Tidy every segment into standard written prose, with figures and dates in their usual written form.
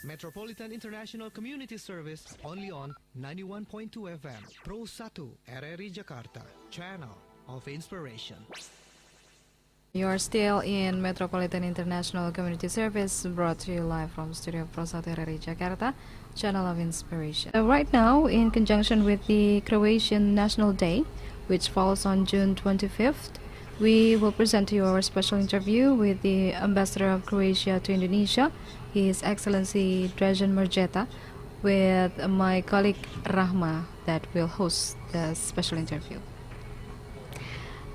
Metropolitan International Community Service only on 91.2 FM. Pro 1 RRI Jakarta, Channel of Inspiration. You are still in Metropolitan International Community Service, brought to you live from Studio Pro 1 RRI Jakarta, Channel of Inspiration. Right now, in conjunction with the Croatian National Day, which falls on June 25th, we will present to you our special interview with the Ambassador of Croatia to Indonesia, His Excellency Drazen Margeta, with my colleague Rahma that will host the special interview.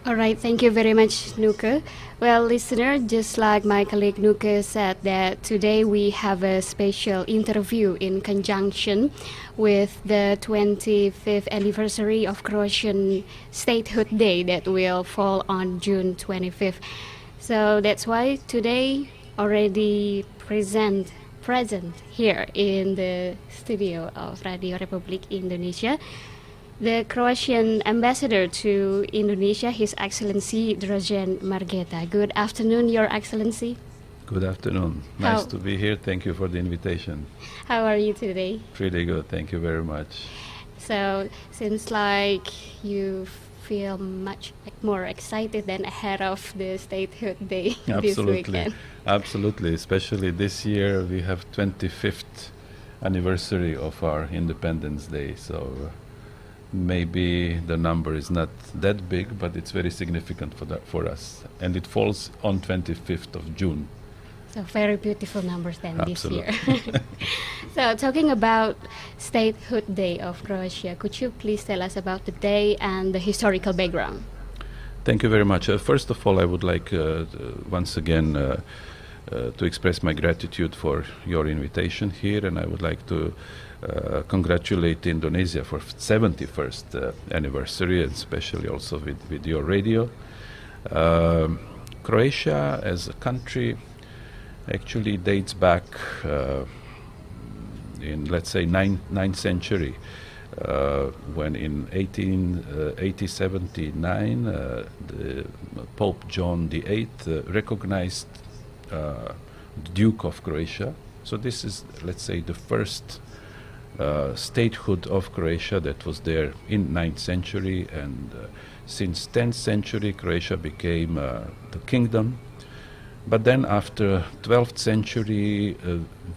All right, thank you very much, Nuke. Well, listener, just like my colleague Nuke said, that today we have a special interview in conjunction with the 25th anniversary of Croatian Statehood Day that will fall on June 25th. So that's why today already present here in the studio of Radio Republik Indonesia, the Croatian ambassador to Indonesia, His Excellency Drazen Margeta. Good afternoon, Your Excellency. Good afternoon. Nice to be here. Thank you for the invitation. How are you today? Pretty good. Thank you very much. So, seems like you feel much more excited than ahead of the Statehood Day this weekend. Absolutely. Especially this year, we have 25th anniversary of our Independence Day. So maybe the number is not that big, but it's very significant for us. And it falls on 25th of June. So very beautiful numbers then Absolutely. This year. So talking about Statehood Day of Croatia, could you please tell us about the day and the historical background? Thank you very much. First of all, I would like once again to express my gratitude for your invitation here, and I would like to congratulate Indonesia for 71st anniversary, and especially also with your radio. Croatia as a country actually dates back in, let's say, 9th century, when in 1879 the Pope John VIII recognized the Duke of Croatia. So this is, let's say, the first statehood of Croatia that was there in 9th century, and since 10th century Croatia became the kingdom. But then after 12th century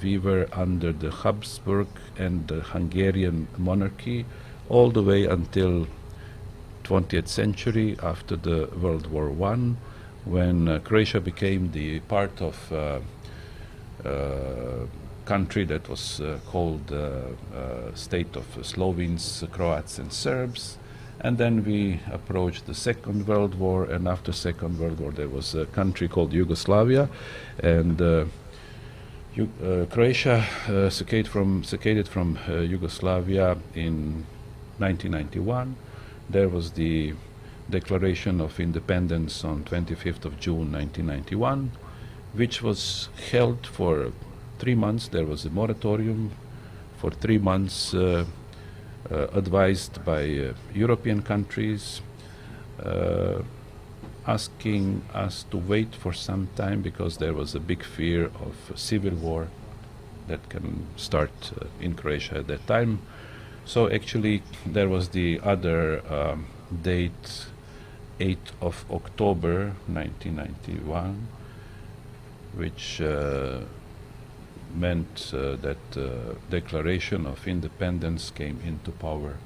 we were under the Habsburg and the Hungarian monarchy all the way until 20th century after the World War I, when Croatia became the part of country that was called state of Slovenes, Croats and Serbs. And then we approached the Second World War, and after Second World War there was a country called Yugoslavia, and Croatia seceded from Yugoslavia in 1991. There was the Declaration of Independence on 25th of June 1991, which was held for 3 months. There was a moratorium for 3 months, advised by European countries, asking us to wait for some time because there was a big fear of civil war that can start in Croatia at that time. So actually there was the other date, 8th of October 1991, which meant that Declaration of Independence came into power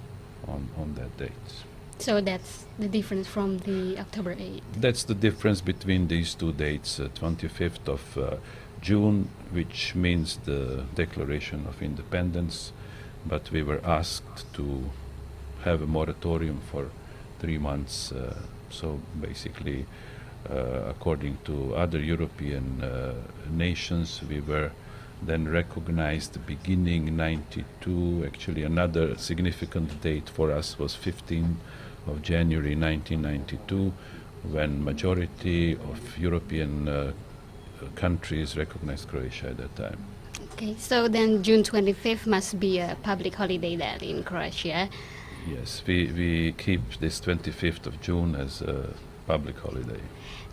on that date. So that's the difference from the October 8th? That's the difference between these two dates, 25th of June, which means the Declaration of Independence, but we were asked to have a moratorium for 3 months. So basically, according to other European nations, we were then recognized beginning 92. Actually, another significant date for us was 15th of January 1992, when majority of European countries recognized Croatia at that time. Okay, so then June 25th must be a public holiday then in Croatia. Yes, we keep this 25th of June as a public holiday.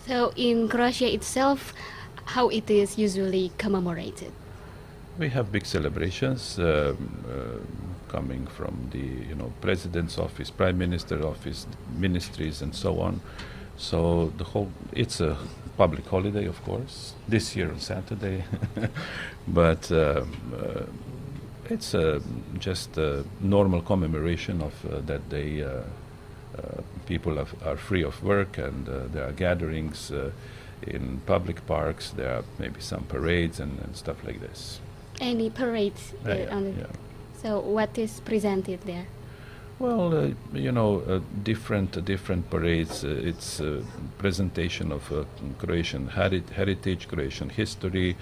So in Croatia itself, how it is usually commemorated? We have big celebrations coming from the president's office, prime minister's office, ministries, and so on. So it's a public holiday, of course. This year on Saturday, but it's just a normal commemoration of that day. People are free of work, and there are gatherings in public parks. There are maybe some parades and stuff like this. Any parades Yeah. So what is presented there? Well, different parades. It's a presentation of Croatian heritage, Croatian history,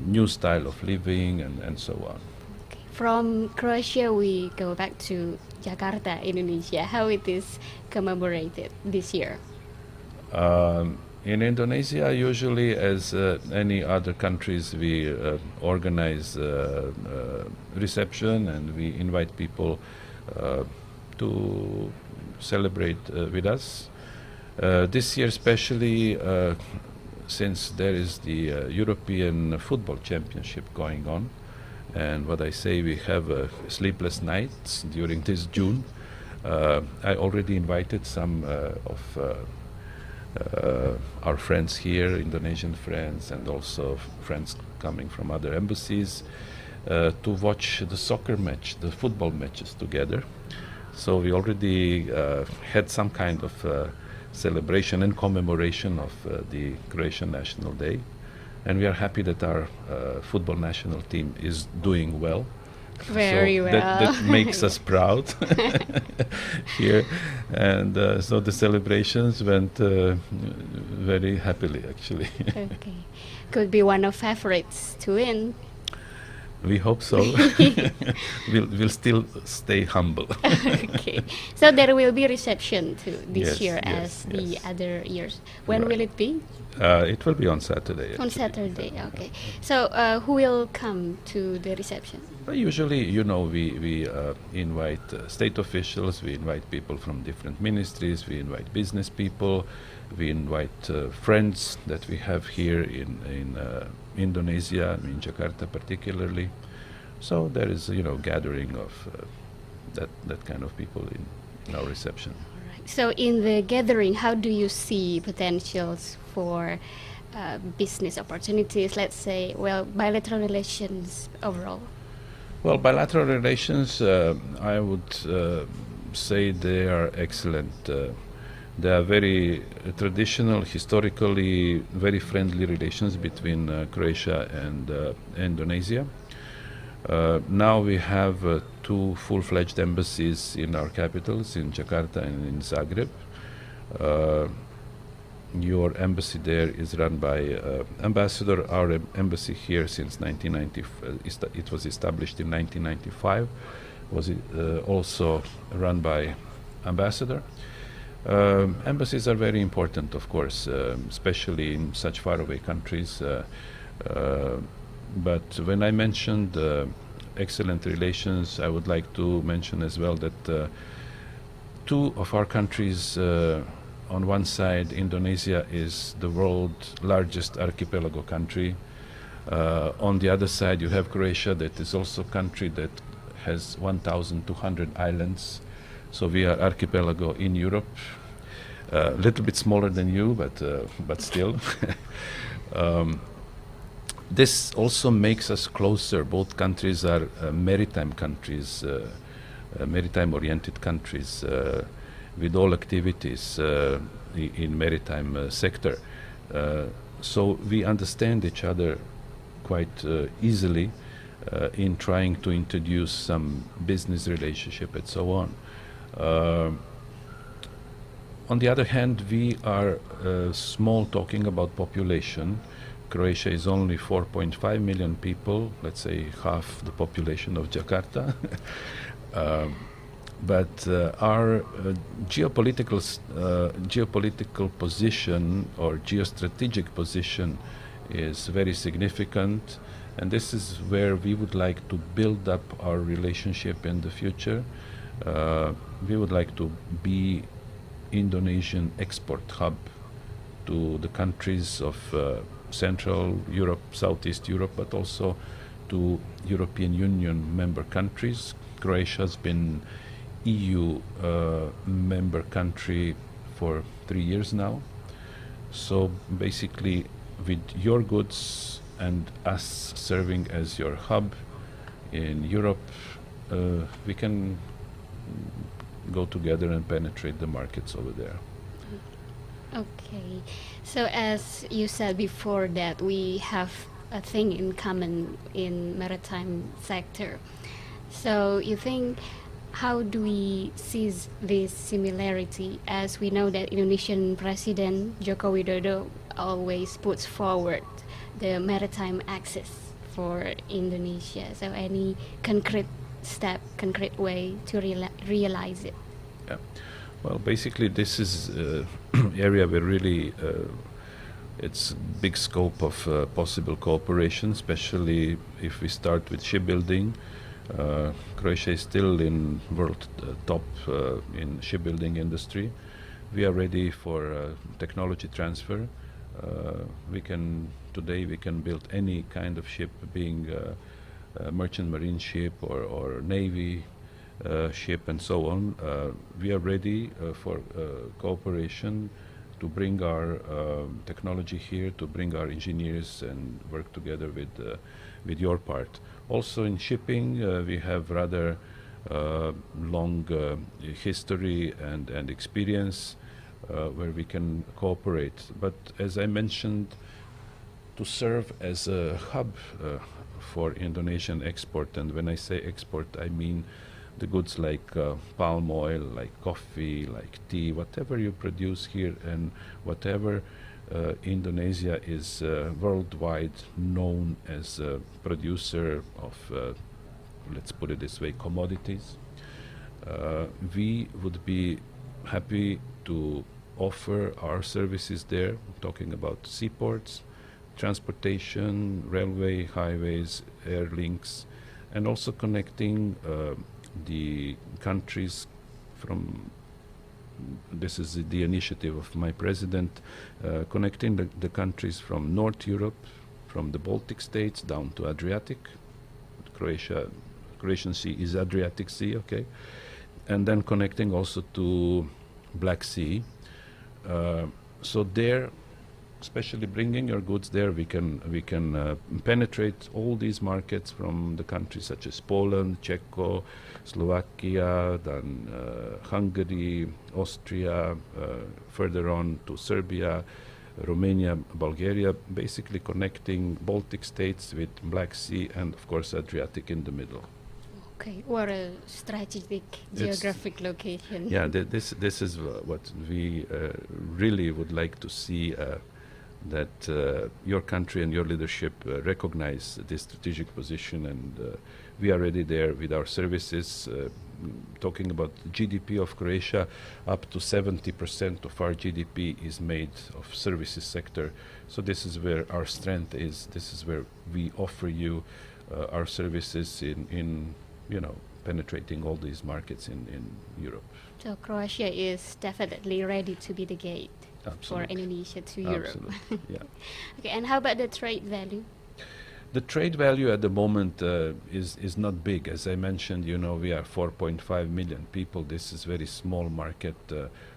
new style of living, and so on. Okay. From Croatia, we go back to Jakarta, Indonesia. How it is commemorated this year? In Indonesia, usually, as any other countries, we organize reception, and we invite people to celebrate with us. This year, especially, since there is the European Football Championship going on, and what I say, we have sleepless nights during this June. I already invited some of our friends here, Indonesian friends, and also friends coming from other embassies, to watch the soccer match, the football matches together. So we already had some kind of celebration and commemoration of the Croatian National Day, and we are happy that our football national team is doing well. Very so well. That makes us proud here, and so the celebrations went very happily, actually. Okay. Could be one of favorites to win. We hope so. We'll still stay humble. Okay. So there will be reception to this Yes, year yes, as the yes. other years. When Right. will it be? It will be on Saturday. On actually. Saturday. Okay. So who will come to the reception? Usually, we invite state officials, we invite people from different ministries, we invite business people, we invite friends that we have here in Indonesia, in Jakarta particularly. So there is, gathering of that kind of people in our reception. Right. So in the gathering, how do you see potentials for business opportunities? Let's say, bilateral relations overall. Well, bilateral relations, I would say they are excellent. They are very traditional, historically very friendly relations between Croatia and Indonesia. Now we have two full-fledged embassies in our capitals, in Jakarta and in Zagreb. Your embassy there is run by ambassador. Our embassy here since 1990, it was established in 1995, was also run by ambassador. Embassies are very important, of course, especially in such faraway countries. But when I mentioned excellent relations, I would like to mention as well that two of our countries, on one side, Indonesia is the world's largest archipelago country. On the other side, you have Croatia, that is also a country that has 1,200 islands. So we are archipelago in Europe, a little bit smaller than you, but still. This also makes us closer. Both countries are maritime countries, maritime-oriented countries, with all activities in maritime sector. So we understand each other quite easily in trying to introduce some business relationship and so on. On the other hand, we are small talking about population. Croatia is only 4.5 million people, let's say half the population of Jakarta. But our geopolitical position or geostrategic position is very significant, and this is where we would like to build up our relationship in the future. We would like to be Indonesian export hub to the countries of Central Europe, Southeast Europe, but also to European Union member countries. Croatia has been EU member country for 3 years now. So basically, with your goods and us serving as your hub in Europe, we can go together and penetrate the markets over there. Okay, so as you said before that we have a thing in common in maritime sector. So you think, how do we seize this similarity, as we know that Indonesian President Joko Widodo always puts forward the maritime access for Indonesia? So any concrete step, concrete way to realize it? Yeah. Well, basically, this is area where really it's big scope of possible cooperation, especially if we start with shipbuilding. Croatia is still in world top in shipbuilding industry. We are ready for technology transfer. Today we can build any kind of ship, being a merchant marine ship or navy ship and so on. We are ready for cooperation to bring our technology here, to bring our engineers and work together with your part. Also in shipping, we have rather long history and experience where we can cooperate. But as I mentioned, to serve as a hub for Indonesian export, and when I say export, I mean the goods like palm oil, like coffee, like tea, whatever you produce here, and whatever Indonesia is worldwide known as a producer of, let's put it this way, commodities. We would be happy to offer our services there, talking about seaports, transportation, railway, highways, air links, and also connecting the countries from, this is the initiative of my president, connecting the countries from North Europe, from the Baltic states down to Adriatic. Croatian Sea is Adriatic Sea, okay? And then connecting also to Black Sea. So there, especially bringing your goods there, we can penetrate all these markets from the countries such as Poland, Czechia, Slovakia, then Hungary, Austria, further on to Serbia, Romania, Bulgaria, basically connecting Baltic states with Black Sea and of course Adriatic in the middle. Okay, what a strategic geographic location. Yeah, this is what we really would like to see, that your country and your leadership recognize this strategic position, and we are ready there with our services. Talking about GDP of Croatia, up to 70% of our GDP is made of services sector. So this is where our strength is. This is where we offer you our services in penetrating all these markets in Europe. So Croatia is definitely ready to be the gate. Absolutely. For Indonesia to Europe. Absolutely, yeah. Okay, and how about the trade value? The trade value at the moment is not big. As I mentioned, we are 4.5 million people. This is very small market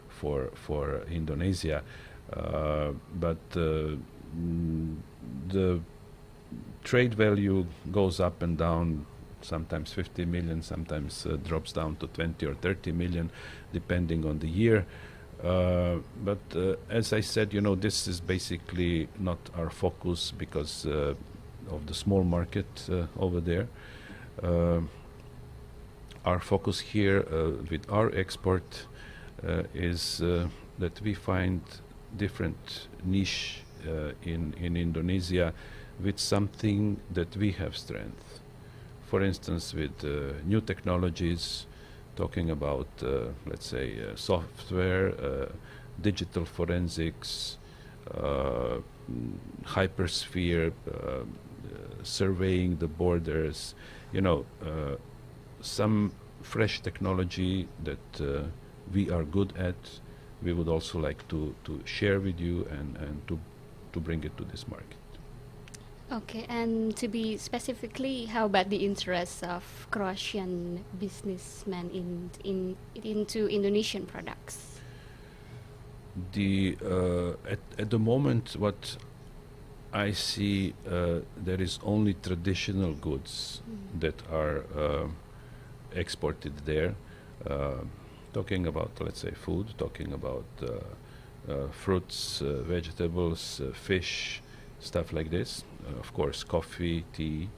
for Indonesia. But the trade value goes up and down, sometimes 50 million, sometimes drops down to 20 or 30 million, depending on the year. But as I said, this is basically not our focus because of the small market over there. Our focus here with our export is that we find different niche in Indonesia with something that we have strength. For instance, with new technologies, talking about, let's say, software, digital forensics, hypersphere, surveying the borders, some fresh technology that we are good at. We would also like to share with you and to bring it to this market. Okay, and to be specifically, how about the interests of Croatian businessmen into Indonesian products? At the moment, what I see, there is only traditional goods that are exported there. Talking about, let's say, food, talking about fruits, vegetables, fish, stuff like this. Of course, coffee, tea,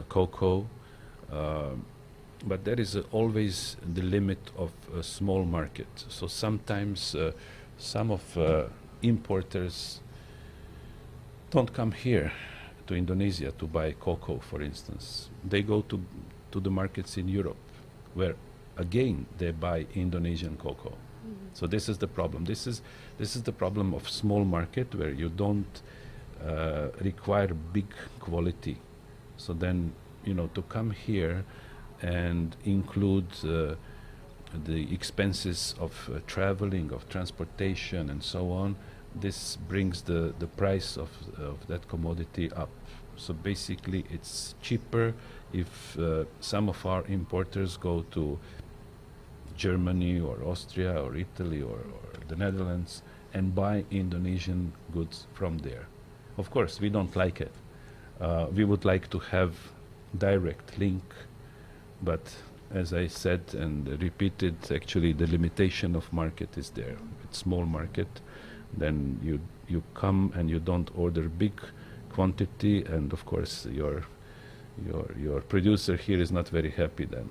cocoa. But there is always the limit of a small market. So sometimes some of importers don't come here to Indonesia to buy cocoa, for instance. They go to the markets in Europe, where again they buy Indonesian cocoa. So this is the problem. This is the problem of small market, where you don't require big quality. So then, to come here and include the expenses of traveling, of transportation, and so on, this brings the price of that commodity up. So basically, it's cheaper if some of our importers go to Germany or Austria or Italy or the Netherlands and buy Indonesian goods from there. Of course, we don't like it. We would like to have direct link, but as I said and repeated, actually the limitation of market is there. It's small market, then you come and you don't order big quantity, and of course your producer here is not very happy then.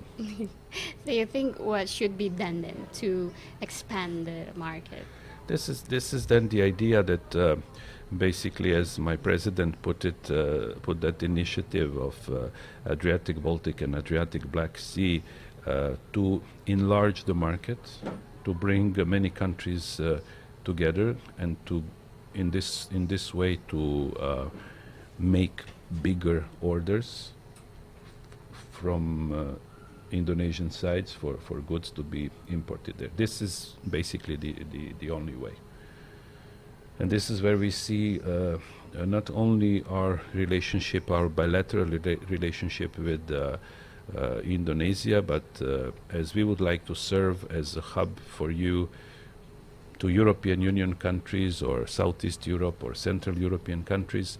So you think what should be done then to expand the market? This is then the idea that basically, as my president put that initiative of Adriatic Baltic and Adriatic Black Sea to enlarge the market, to bring many countries together, and to in this way to make bigger orders from Indonesian sides for goods to be imported there. This is basically the only way. And this is where we see not only our relationship, our bilateral relationship with Indonesia, but as we would like to serve as a hub for you to European Union countries or Southeast Europe or Central European countries,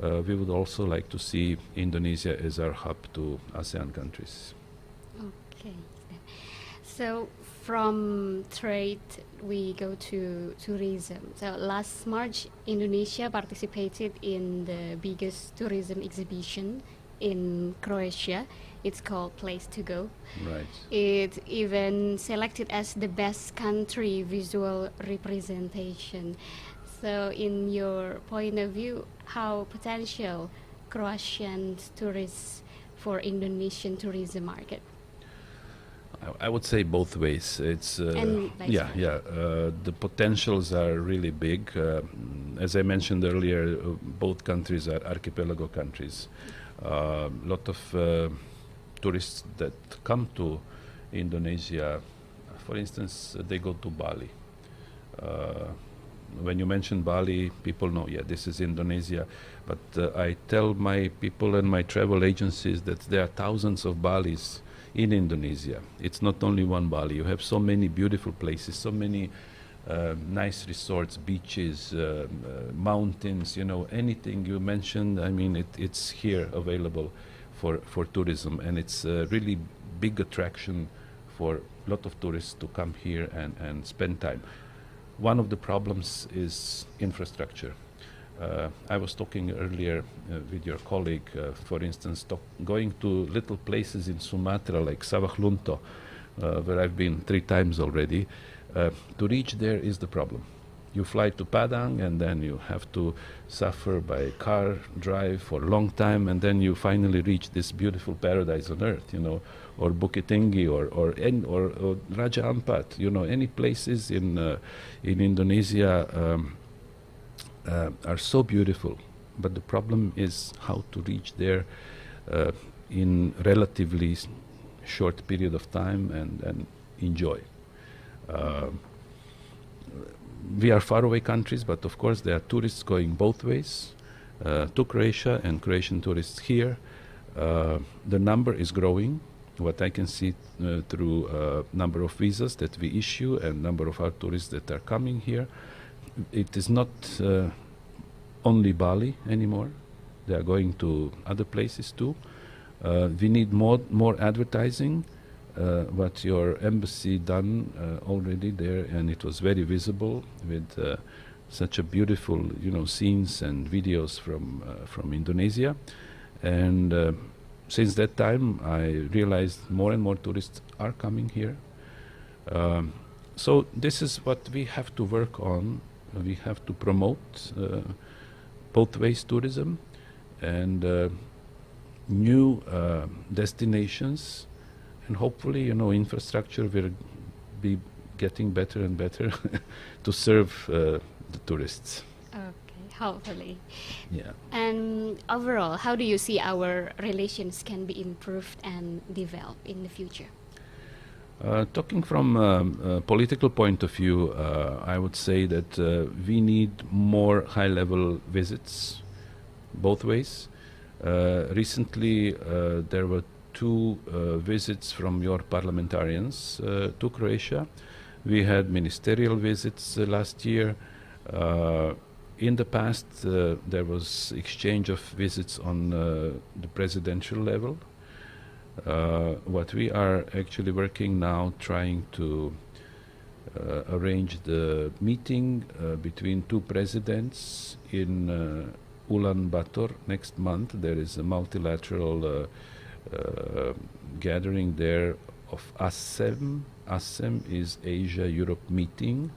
we would also like to see Indonesia as our hub to ASEAN countries. Okay. So from trade, we go to tourism. So last March, Indonesia participated in the biggest tourism exhibition in Croatia. It's called Place to Go. Right. It even selected as the best country visual representation. So in your point of view, how potential Croatian tourists for Indonesian tourism market? I would say both ways. It's the potentials are really big. As I mentioned earlier, both countries are archipelago countries. Lot of tourists that come to Indonesia, for instance, they go to Bali. When you mention Bali, people know, this is Indonesia. But I tell my people and my travel agencies that there are thousands of Balis in Indonesia. It's not only one Bali. You have so many beautiful places, so many nice resorts, beaches, mountains, anything you mentioned. I mean, it's here available for tourism, and it's a really big attraction for a lot of tourists to come here and spend time. One of the problems is infrastructure. I was talking earlier with your colleague, for instance, going to little places in Sumatra like Savaklunto, where I've been 3 times already. To reach there is the problem. You fly to Padang, and then you have to suffer by car drive for a long time, and then you finally reach this beautiful paradise on earth, or Bukit Tinggi or Raja Ampat, any places in Indonesia are so beautiful. But the problem is how to reach there in relatively short period of time and enjoy. We are faraway countries, but of course there are tourists going both ways. to Croatia and Croatian tourists here. The number is growing. What I can see through number of visas that we issue and number of our tourists that are coming here, it is not only Bali anymore. They are going to other places too. We need more advertising. What your embassy done already there, and it was very visible with such a beautiful, scenes and videos from Indonesia. And since that time, I realized more and more tourists are coming here. So this is what we have to work on. We have to promote both ways tourism and new destinations, and hopefully, infrastructure will be getting better and better to serve the tourists. Okay, hopefully. Yeah. And overall, how do you see our relations can be improved and developed in the future? Talking from a political point of view, I would say that we need more high-level visits, both ways. Recently, there were two visits from your parliamentarians to Croatia. We had ministerial visits last year. In the past, there was exchange of visits on the presidential level. What we are actually working now, trying to arrange the meeting between two presidents in Ulaanbaatar next month. There is a multilateral gathering there of ASEM. ASEM is Asia-Europe meeting.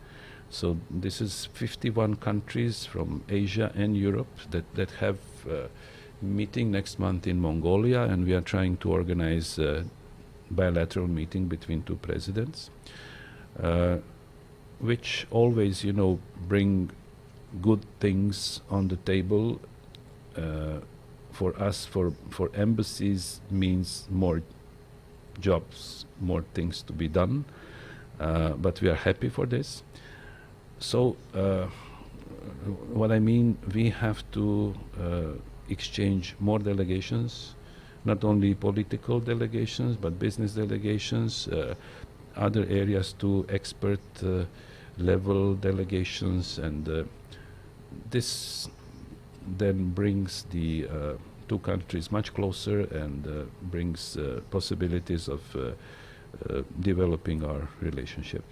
So this is 51 countries from Asia and Europe that have meeting next month in Mongolia, and we are trying to organize a bilateral meeting between two presidents, which always, bring good things on the table. For us, for embassies, means more jobs, more things to be done, but we are happy for this. So what I mean, we have to exchange more delegations, not only political delegations, but business delegations, other areas too, expert level delegations, and this then brings the two countries much closer and brings possibilities of developing our relationship.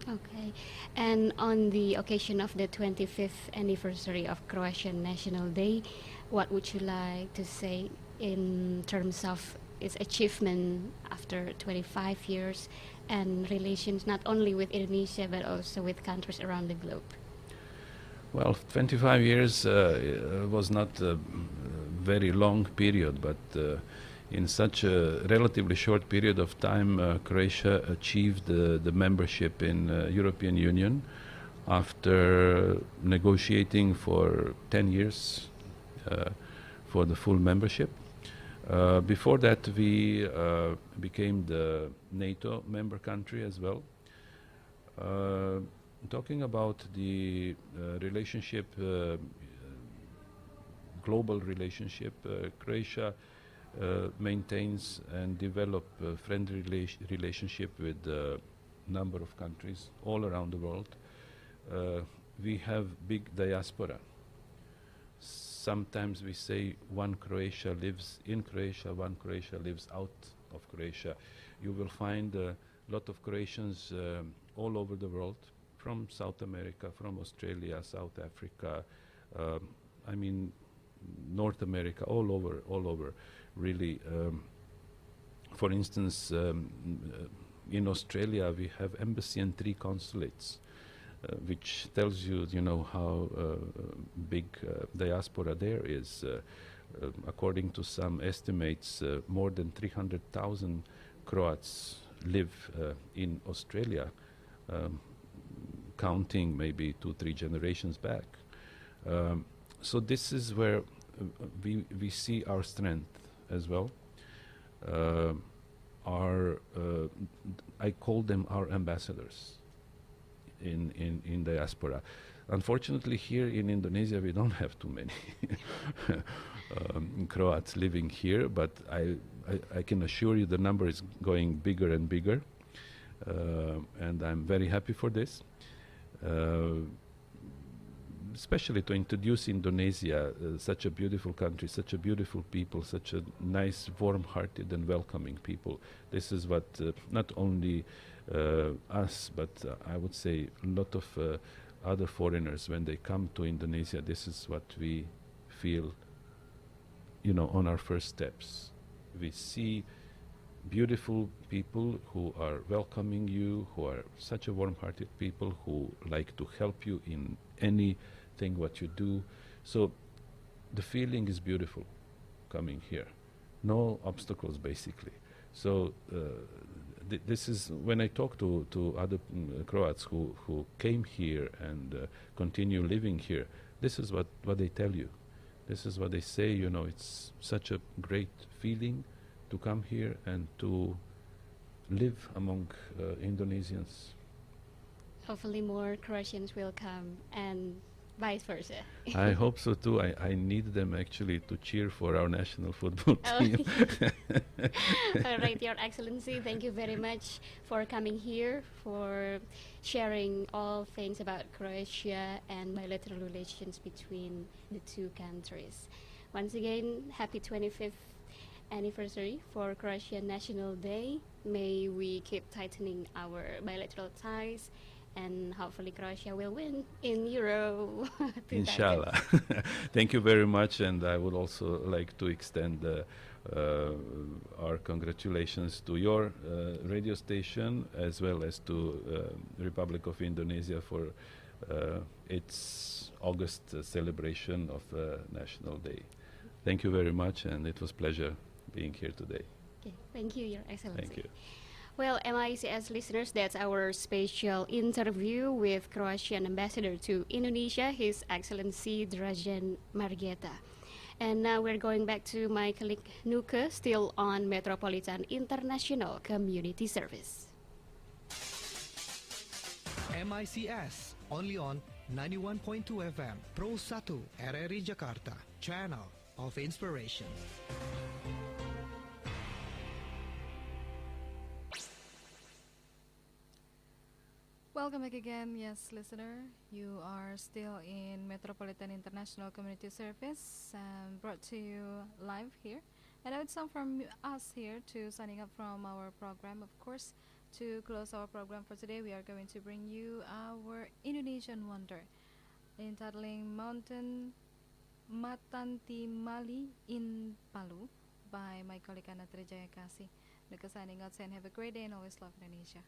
Okay. And on the occasion of the 25th anniversary of Croatian National Day, what would you like to say in terms of its achievement after 25 years and relations not only with Indonesia but also with countries around the globe? Well, 25 years was not a very long period, but in such a relatively short period of time, Croatia achieved the membership in European Union after negotiating for 10 years for the full membership. Before that, we became the NATO member country as well. Talking about the relationship, global relationship, Croatia maintains and develop a friendly relationship with a number of countries all around the world. We have big diaspora. Sometimes we say one Croatia lives in Croatia, one Croatia lives out of Croatia. You will find a lot of Croatians all over the world, from South America, from Australia, South Africa, North America, all over, really. For instance, in Australia, we have embassy and 3 consulates, which tells you, how big diaspora there is. According to some estimates, more than 300,000 Croats live in Australia, counting maybe 2-3 generations back. So this is where we see our strength as well. I call them our ambassadors in diaspora. Unfortunately, here in Indonesia, we don't have too many Croats living here, but I can assure you the number is going bigger and bigger, and I'm very happy for this. Especially to introduce Indonesia, such a beautiful country, such a beautiful people, such a nice, warm-hearted and welcoming people. This is what not only us, but I would say a lot of other foreigners, when they come to Indonesia, this is what we feel, on our first steps. We see beautiful people who are welcoming you, who are such a warm-hearted people, who like to help you in anything what you do. So the feeling is beautiful coming here. No obstacles, basically. So this is, when I talk to other Croats who came here and continue living here, this is what they tell you. This is what they say, it's such a great feeling to come here and to live among Indonesians. Hopefully more Croatians will come and vice versa. I hope so too. I need them actually to cheer for our national football team. All right, Your Excellency, thank you very much for coming here, for sharing all things about Croatia and bilateral relations between the two countries. Once again, happy 25th anniversary for Croatian National Day. May we keep tightening our bilateral ties, and hopefully Croatia will win in Euro. Inshallah. Thank you very much, and I would also like to extend our congratulations to your radio station, as well as to Republic of Indonesia for its August celebration of National Day. Thank you very much, and it was pleasure being here today. Okay, thank you, Your Excellency. Thank you. Well, MICS listeners, that's our special interview with Croatian Ambassador to Indonesia, His Excellency Drazen Margeta. And now we're going back to my colleague Nuke, still on Metropolitan International Community Service. MICS, only on 91.2 FM, Pro 1 RRI Jakarta, Channel of Inspiration. Welcome back again, yes, listener. You are still in Metropolitan International Community Service, brought to you live here. And now it's time from us here to signing up from our program. Of course, to close our program for today, we are going to bring you our Indonesian wonder, entitling Mountain Matantimali in Palu by my colleague Anna Trijaya Kasih. Signing out, saying have a great day and always love Indonesia.